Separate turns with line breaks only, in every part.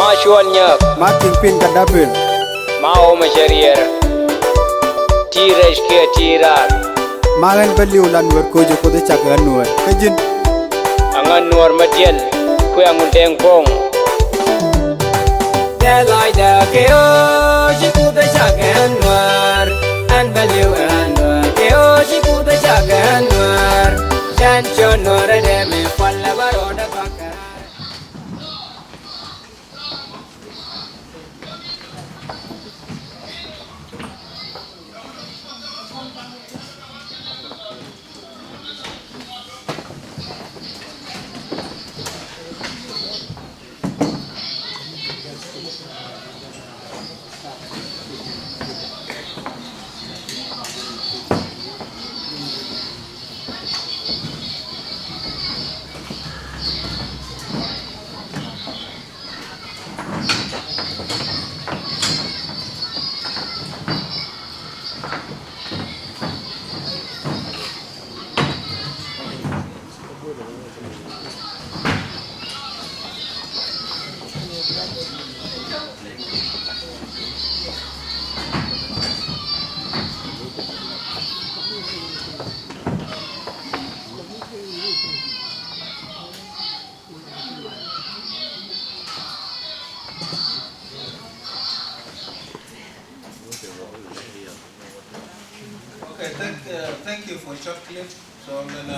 Mashwanya,
Martin Pin Kadapin,
Mao Masharier, Tireshkia Tira,
Magan Baliulan were Kojo the Chakanua, Kajin,
Anganur Matiel, Kuangun Pong.
Delaida Keo, she put the Chakanwar, and Baliu and Keo, she put the Chakanwar, Chancho Nora Demi, Palavar or the Baka.
Okay, thank you for a short clip. So then,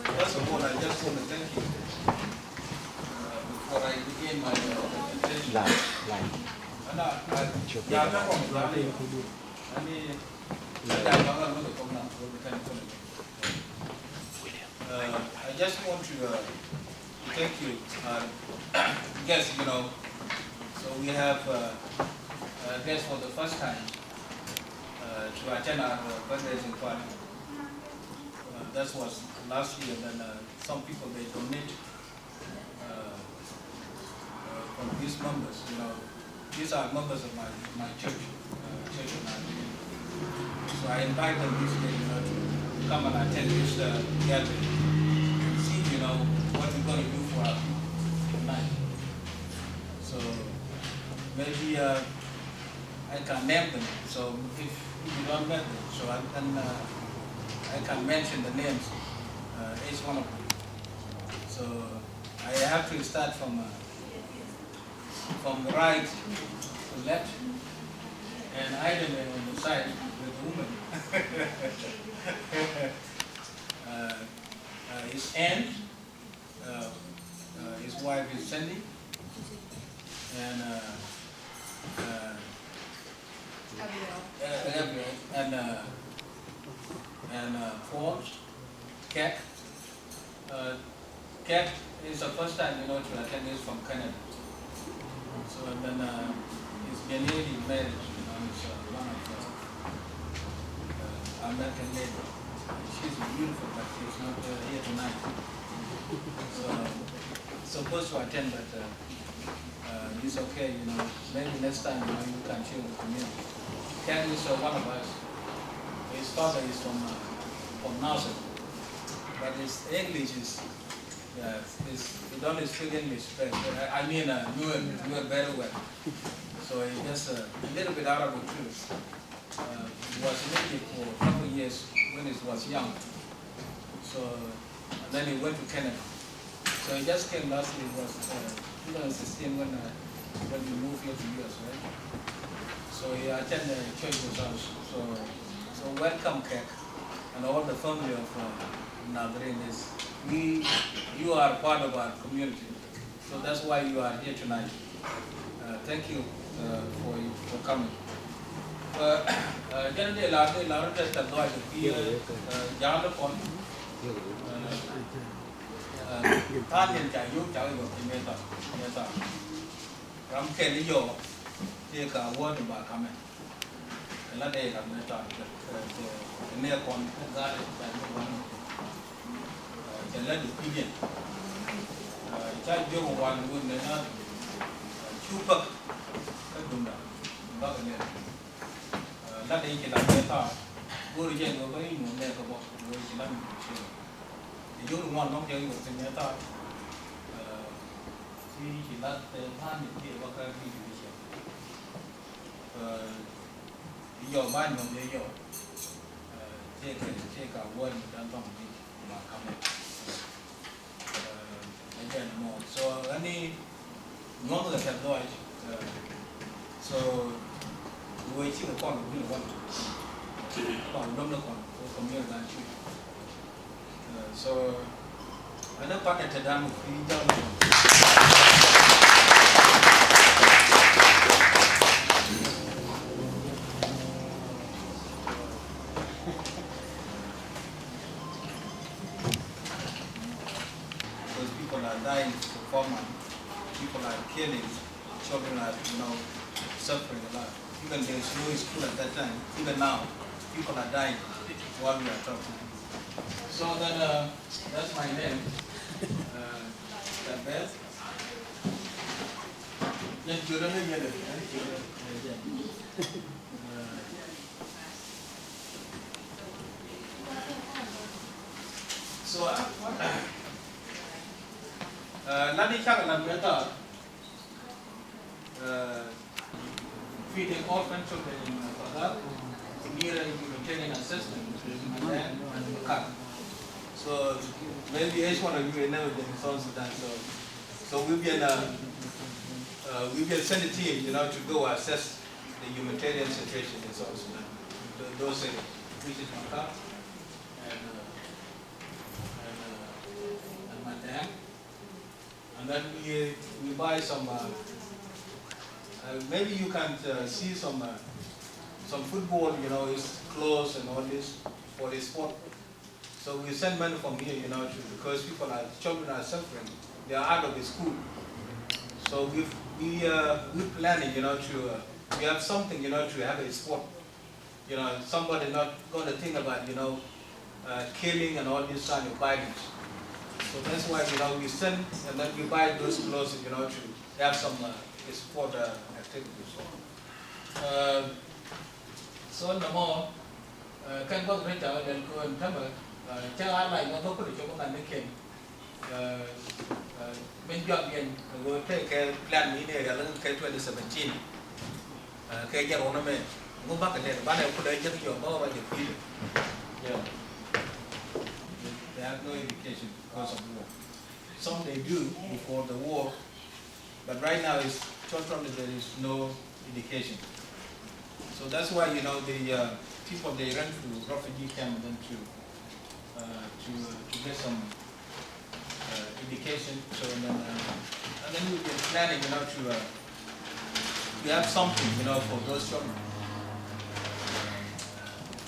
first of all, I just want to thank you before I begin my presentation. I just want to thank you. Yes, you know, so we have guests for the first time to attend our fundraising party. That was last year. Then some people they donate from these members. You know, these are members of my church, church of Nigeria. So I invite them this day, you know, to come and attend this gathering and see, you know, what we're going to do for our people tonight. So maybe I can name them. So if you don't know them, so I can mention the names, each one of them. So I have to start from right to left, and Item on the side with the woman. His aunt, his wife is Sandy, and Forbes, Cat. Cat is the first time, you know, to attend this from Canada. So and then he's Ghanaian marriage, you know, it's one of the American lady. She's beautiful, but she's not here tonight. So supposed to attend, but it's okay, you know. Maybe next time, you know, you can share with the community. Cat is one of us. His father is from Nazareth, but his English is, he only speak English. I mean, knew it very well. So he just a little bit Arabic too. He was in Egypt for a couple of years when he was young. So and then he went to Canada. So he just came last year. It was 2016 when we moved here to US, right? So he attended church with us. So welcome, Kek, and all the family of Nagrin. You are part of our community. So that's why you are here tonight. Thank you for coming. Generally, Laura just advised John upon Tanya Jayu Jayu Meta Ram Kelly Yo, take a word about coming. Another day, I'm not talking near con that the letter opinion. Child you one would not chupa Dunda, Baganet. That ain't a better. Go again over in your neck about the way you love me. You don't want not getting what's in your thought. we let the man be what I be your man on the yo take a word and don't be coming again more. So any normal have noise. So we waiting upon the one. Don't look on community. So another packet to them we don't. People are dying for common, people are killing, children are, suffering a lot. Even there is no school at that time, even now, people are dying while we are talking. So then, that's my name, Beth. So, Nadi Chaka Nameta feeding orphan children in Pagal, near a humanitarian assistance, and then Makar. So maybe each one of you will never been in South Sudan. So we'll be send a team, to go assess the humanitarian situation in South Sudan. Those which is Makar and Madam. And then we buy some. Maybe you can see some football. Is clothes and all this for the sport. So we send money from here. Because children are suffering. They are out of the school. So we're planning. We have something. To have a sport. Somebody not going to think about killing and all this kind of violence. So that's why we send and then we buy those clothes to have some sport activities. So no more can go great out and go and come. Tell like what to put it on the king. When you again will take a plan me there 2017. Okay, get on a man. Go back and then but I put a get your over the field. Yeah. They have no education because of war. Some they do before the war, but right now it's totally there is no education. So that's why the people they run to refugee camp then to get some education. So and then we've been planning to have something for those children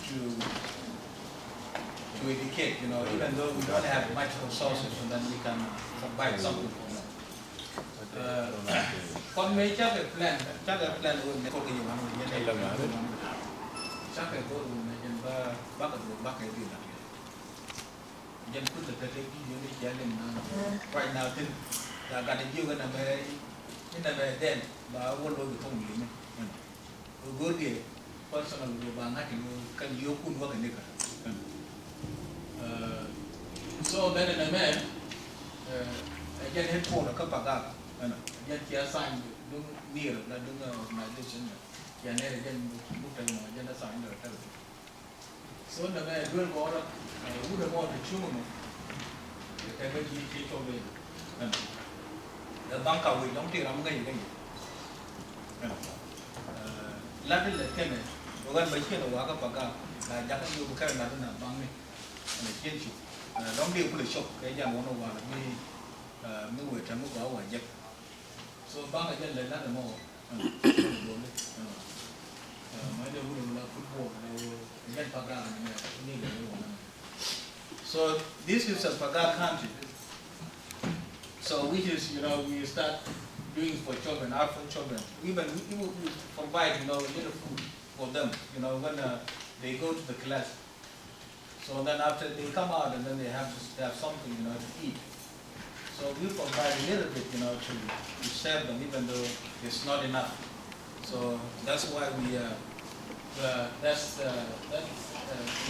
to educate, even though we don't have much resources, and then we can provide something for them. Con mấy chắc plan luôn mấy con cái gì mà mình nhận đây là chắc cái cô mình nhận ba cái gì là dân cứ được cái gì như thế nên right now tin là cả những cái này về đen và quân đội không bị mình rồi cái personal rồi bằng hai cái nhiều quân vào cái này cả. So then in a man, again headphone a couple of that, again kia sign don't near that don't organization, kia never again book time again assign the telephone. So the man will go out, who the more the children, the energy take away, the bank away don't take I'm going. Latin the tenant, when we hear the waka paga, like that you carry another bang and the change. Don't be able to shock. Cái nhà món nào mới quay trang có quả dẹp. So bang ở trên là mò. Mấy đứa là football, dân Paga này So this is a Paga country. So which is we start doing for children, orphan children. Even we provide little food for them. When they go to the class. So then after they come out and then they have to have something, to eat. So we provide a little bit, to serve them, even though it's not enough. So that's why we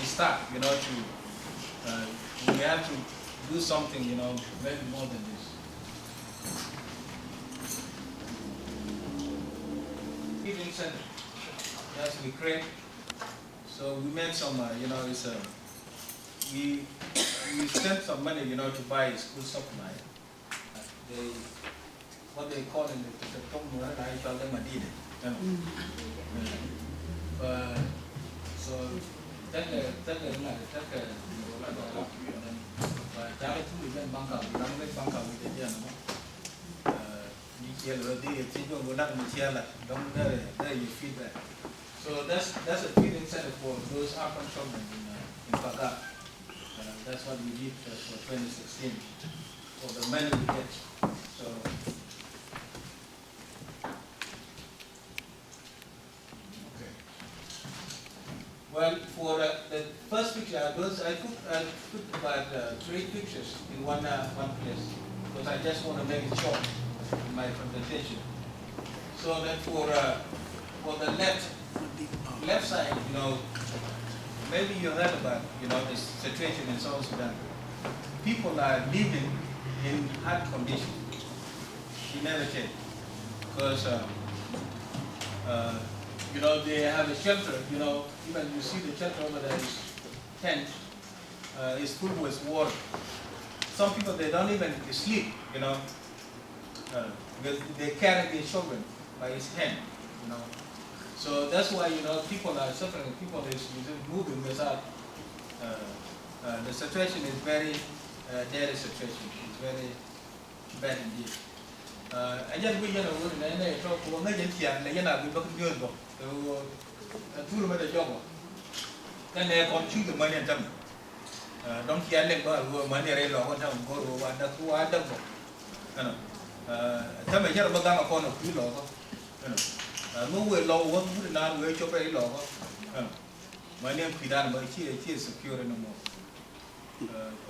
start, we have to do something, maybe more than this. center. It has to be crane. So we made some, you know, we spent some money, you know, to buy school supply. They, what they call in the Tonga, I call them Madina. So that so that's a feeding center for those African children in Paga. That's what we did for 2016 for the money we get. So. Well, for the first picture, I took about 3 pictures in one place because I just want to make it short in my presentation. So that for the left side, you know, maybe you heard about, you know, this situation in South Sudan. People are living in hard conditions. You never change because. You know, they have a shelter, you know, even you see the shelter over there is tent, is full with water. Some people, they don't even sleep, you know, because they carry their children by his hand, you know. So that's why, you know, people are suffering, people is moving without, the situation is very dirty situation, it's very bad indeed. I just we know when they talk to one agent here, they are we look good. Two of the job. Then they consume the money and them. Don't care about money or go to one that who are double. Tell me here about a corner of 2 logo. No way low, one would not wait your very logo. My name is Pidan, but she is secure no more.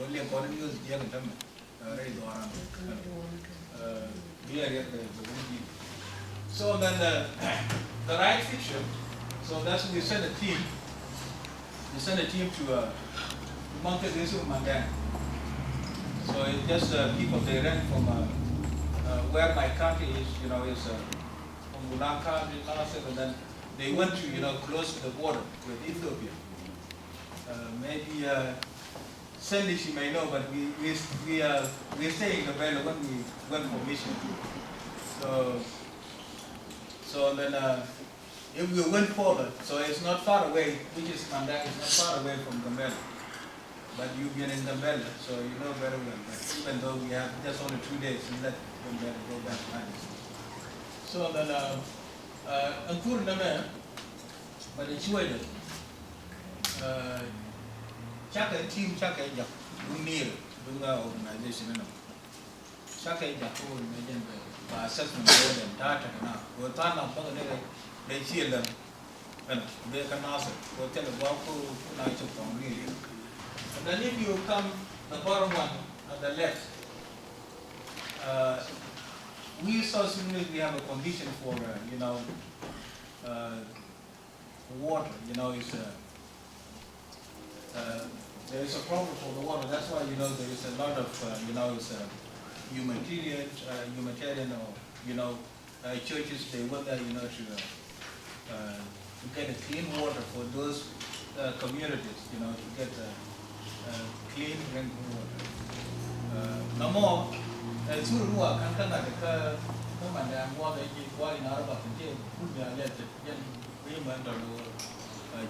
Only according to the young gentleman. So then the right picture, so that's we send a team. We send a team to Mountain Mandan. So it's just people they ran from where my country is, you know, is from Mulan County, and then they went to, you know, close to the border with Ethiopia. Maybe Sandy she may know, but we stay in the valley when we went for mission. So then if we went forward, so it's not far away, which is Mandak, it's not far away from Gambela. But you've been in Gambela, so you know very well. But even though we have just only 2 days, we let Gambela go back behind. So then, but it's way Chaka team Chaka Jack, Bunil, Bunga organization. Chaka Jack, assessment board and data now. We're talking about they see them and they can answer. We'll tell about who nights of Congress. And then if you come the bottom one at the left, we saw similarly we have a condition for you know water. You know, it's there is a problem for the water. That's why, you know, there is a lot of you know, it's humanitarian or, you know, churches, they want that, you know, to get a clean water for those communities, you know, to get clean drinking water. No more, as soon as I can come and I'm water, why in Arab, put me a letter, we went to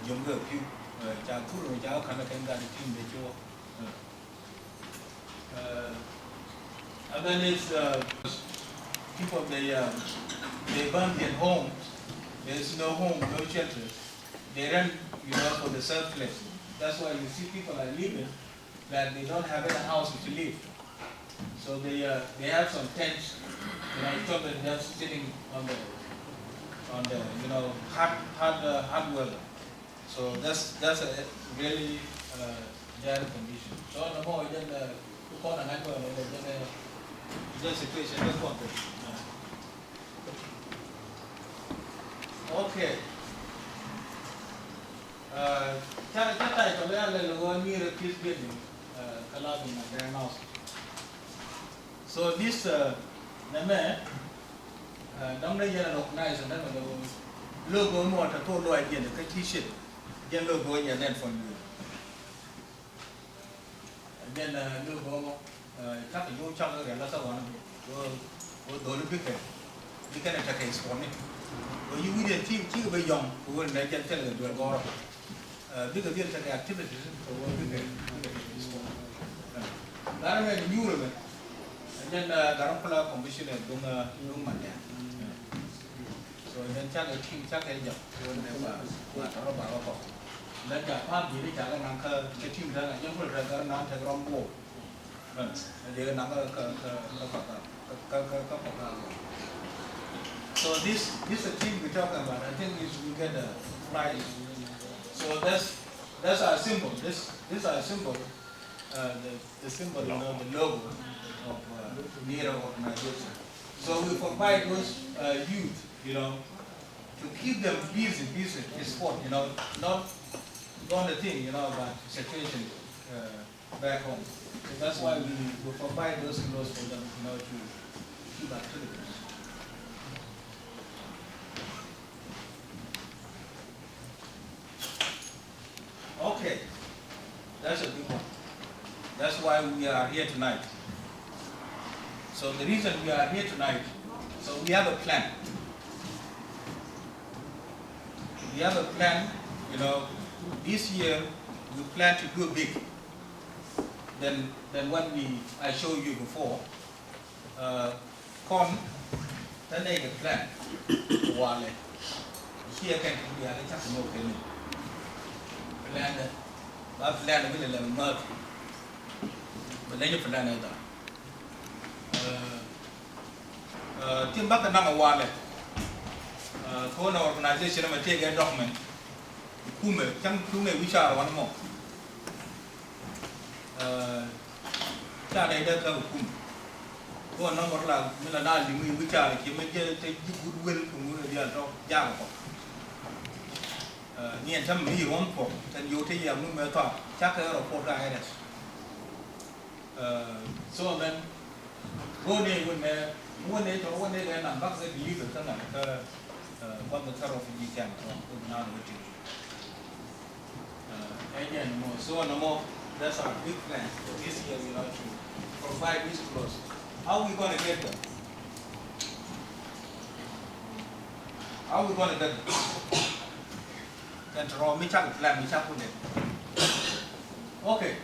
Jungle Pew, Jakuru, Jakana can get a team that you and then it's people they burn their homes. There's no home, no shelter. They run, you know, for the surplus. That's why you see people are living that they don't have any house to live. So they have some tents, you know, children just sitting on the you know hard weather. So that's a really dire condition. So no more than just situation that's one thing. Okay. So this logo more to total again the t-shirt again logo again then from you again logo chắc là vô trong cái là sao còn đồ nó biết cái này chắc cái sport này rồi như cái gì chỉ cái bây giờ của này chân chân là được gọi biết cái việc chắc cái activity rồi biết cái sport đó là cái new rồi again garang pula competition này đúng mạnh nha rồi nên chắc cái team chắc cái nhập rồi này và nó bảo có nên cả pháp gì đấy chắc cái năng cái team đó là những cái cái năng cái rom bộ dia nak so this is a team we talk about. I think we get a prize. So that's our symbol. This our symbol. The symbol, you know, the logo of NERA organization. So we provide those youth, you know, to keep them busy in sport, you know, not on the thing, you know, about situation back home. So that's why we provide those clothes for them, you know, to keep activities. Okay, that's a big one. That's why we are here tonight. So the reason we are here tonight, so we have a plan. We have a plan, you know, this year we plan to do big. Than what I showed you before. That is the plan. Wale. Here can be a little more plan. But plan will let them work. But then you plan it. Team back the number one. Corner organization will take a document. Kume, which are one more. Cha đây đã có cùng, còn nó một là mình là na thì mình với cha thì mình chơi goodwill cùng người đi ăn giang của, nhìn thăm mỹ hồng của, thành yêu thế giờ mình mới thoát, chắc cái đó phốt ra này, so then, vấn đề cái nằm bắc sẽ bị được thế nào cái, quan trọng là phải đi chăng, cũng nào được chứ, again, so no more. That's our big plan for this year. We want to provide these clothes. How are we going to get them? How are we going to get them? Then to roll me check plan, me check with it. Okay.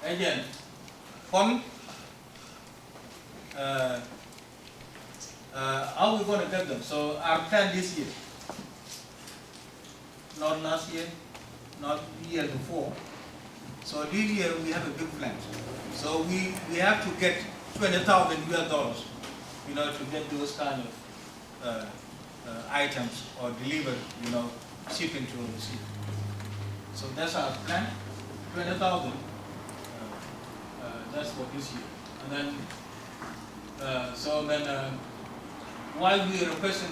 Again, fun. How are we going to get them? So our plan this year, not last year, not the year before. So this year we have a big plan. So we have to get $20,000 US, you know, to get those kind of items or deliver, you know, shipping to overseas. So that's our plan, 20,000. That's for this year. And then, while we are requesting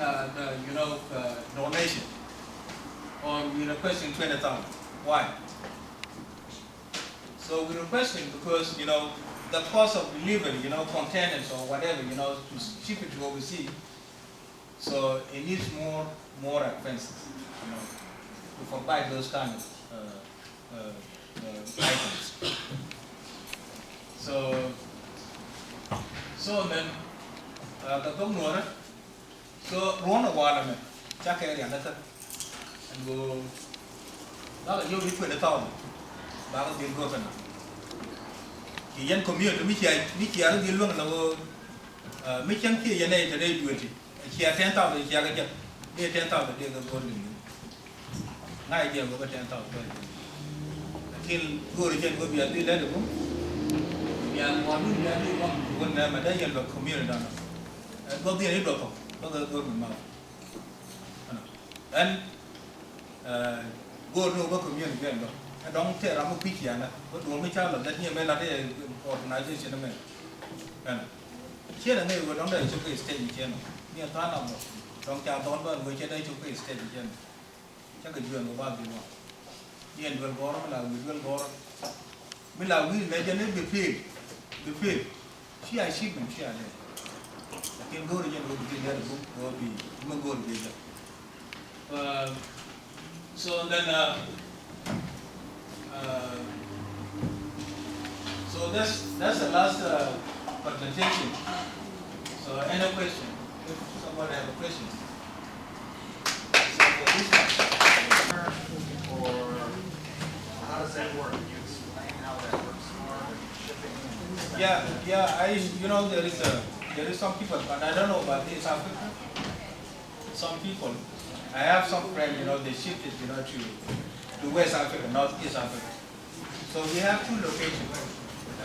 donation, or we are requesting 20,000, why? So we're requesting because, you know, the cost of delivery, you know, containers or whatever, you know, to ship it to overseas, so it needs more expenses, you know, to provide those kind of items. So then, the governor, so run a while, check area, and go, not you liquid at all. Bao nhiêu tiền phần thì dân community mấy chia nó đi luôn là mấy chẳng kia dân này từ đây đuổi thì chia ten tàu thì chia cái chợ đi ten tàu thì đi cái con đường ngay giờ có cái ten tàu thôi khi go đi trên có biển đi lên được không nhà ngoài núi nhà đi con mà đây dân là community đó có tiền hết được không có cái mình mà and go no có community cái đó đóng thế làm một bí kia nè, có đồ mấy cha là tất nhiên mấy là thế organization đó mình, chia là người vừa đóng đầy cho cái stage kia nè, nhiều toán nào một, đóng chào toán vẫn với trên đây cho cái stage kia nè, chắc cái chuyện của bao nhiêu mà, tiền vừa có là vừa có, mình là người lấy trên đấy bị phê, chia ship mình chia này, tiền go đi trên go bị tiền đấy cũng go bị mình go đi So then, so that's the last presentation. So any question? If somebody have a question. So for this one.
Or how does that work? Can you explain how that works more, shipping?
Yeah, you know, there is some people, but I don't know about East Africa. Some people, I have some friends, you know, they shifted, you know, to West Africa, not East Africa. So we have two locations,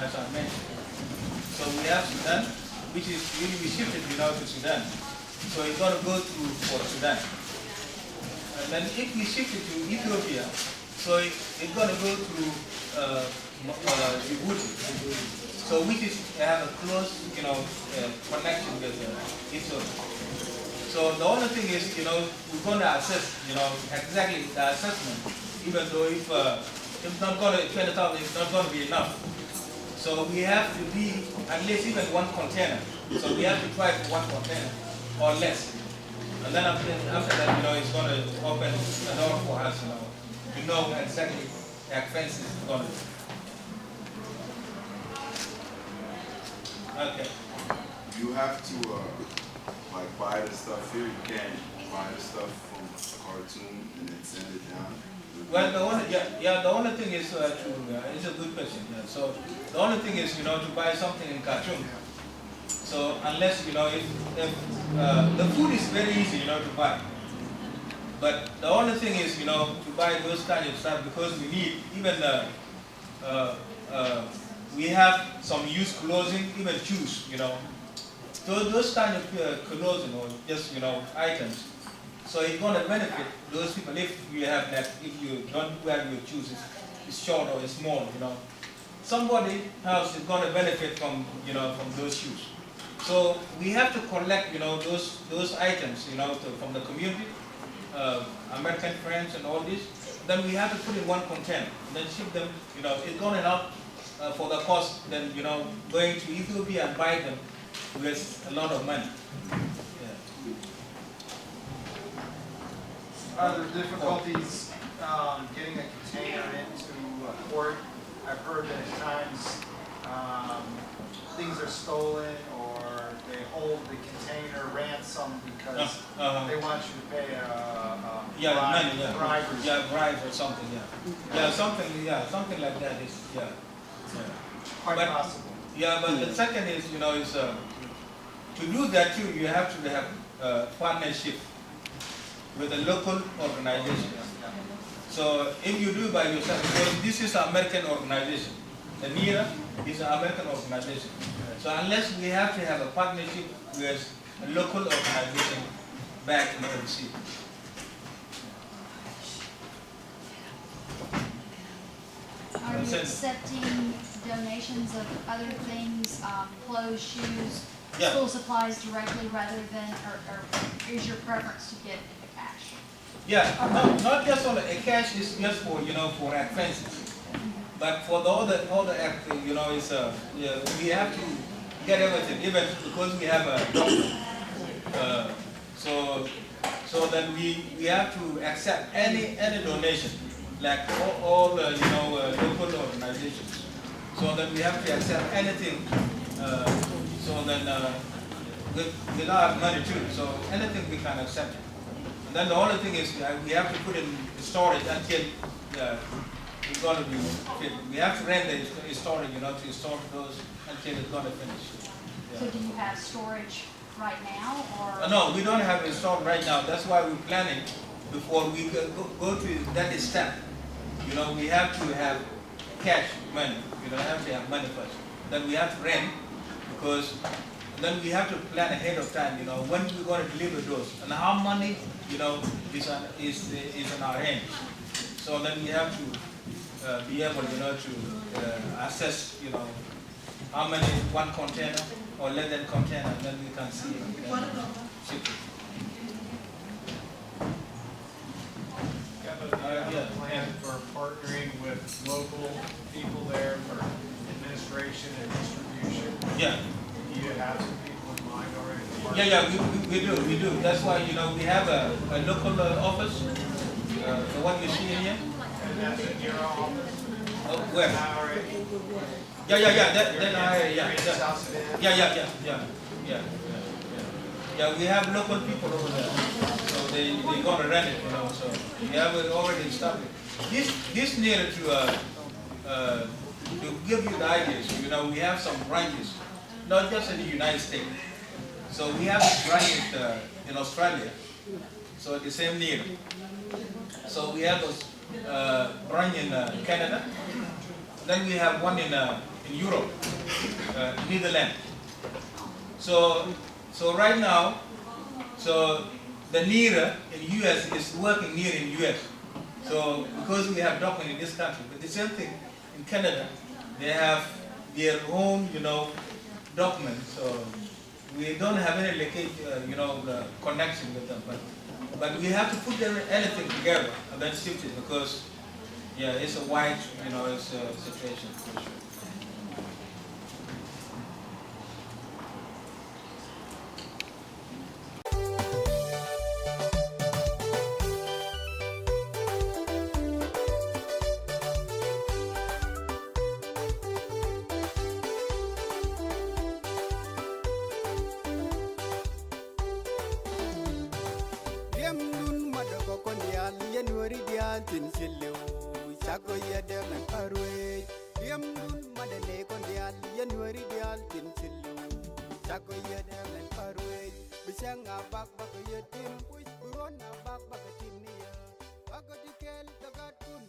as I mentioned. So we have Sudan, which is really we shifted, you know, to Sudan. So it's going to go through for Sudan. And then if we shift it to Ethiopia, so it's going to go through Djibouti. So which is have a close, you know, connection with Ethiopia. So the only thing is, you know, we're going to assess, you know, exactly the assessment, even though if it's not going to 20,000, it's not going to be enough. So we have to be at least even one container. So we have to try for one container or less. And then after that, you know, it's going to open the door for us, you know exactly the expenses is going to be. Okay.
You have to like buy the stuff here. You can't buy the stuff from Khartoum and then send it down.
Well, the only thing is it's a good question. Yeah. So the only thing is, you know, to buy something in Khartoum. So unless, you know, if the food is very easy, you know, to buy. But the only thing is, you know, to buy those kind of stuff because we need even we have some used clothing, even shoes, you know. So those kind of clothing or just, you know, items. So it's going to benefit those people if you have that, if you don't wear your shoes, it's short or it's small, you know. Somebody else is going to benefit from, you know, from those shoes. So we have to collect, you know, those items, you know, from the community, American friends and all this. Then we have to put in one container, and then ship them, you know, it's going to help for the cost than, you know, going to Ethiopia and buy them with a lot of money.
Are there difficulties getting a container into a port? I've heard that at times things are stolen or they hold the container ransom because they want you to pay a
bribe or something, something like that is,
quite
but,
possible.
Yeah, but the second is, you know, is to do that too, you have to have partnership with a local organization. So if you do by yourself, because this is an American organization, the NIRA is an American organization. So unless we have to have a partnership with a local organization back in overseas.
Are you accepting donations of other things, clothes, shoes, school supplies directly rather than, or is your preference to get cash?
Yeah, not just on the cash is just for, you know, for expenses. But for the other you know, it's we have to get everything, even because we have a government. So then we have to accept any donation, like all you know, local organizations. So then we have to accept anything. So then with our money too. So anything we can accept. And then the only thing is we have to put in storage until it's going to be fit. We have to rent the storage, you know, to store those until it's going to finish. Yeah.
So do you have storage right now, or?
No, we don't have it stored right now. That's why we're planning before we go to that step. You know, we have to have cash money. You don't have to have money first. Then we have to rent because then we have to plan ahead of time. You know, when we're going to deliver those and how money, you know, is in our hands. So then we have to be able, you know, to assess, you know, how many one container or less than container, and then we can see ship it.
Yeah, plan for partnering with local people there for administration and distribution.
Yeah.
Do you have some people in mind already to
Yeah, we do. That's why, you know, we have a local office, the one you see in here.
And that's in your office?
Oh, where?
IRA? South Sudan?
Yeah, we have local people over there. So they gonna rent it, you know, so we have it already established. This needed to give you the ideas, you know, we have some branches, not just in the United States. So we have branches in Australia, so the same need. So we have those branch in Canada. Then we have one in Europe, Netherlands. So right now, so the NERA in US is working near in US. So because we have document in this country, but the same thing in Canada, they have their own, you know, documents. So we don't have any leakage, you know, the connection with them. But we have to put anything together and then shift it because, yeah, it's a wide, you know, it's a situation for sure.
Yemdun madako kondial yenwari dial tin chillu chako yedem nan parwe Yemdun madane kondial yenwari dial tin chillu chako yedem nan parwe Bishanga bak bak yetim push buron bak bak tim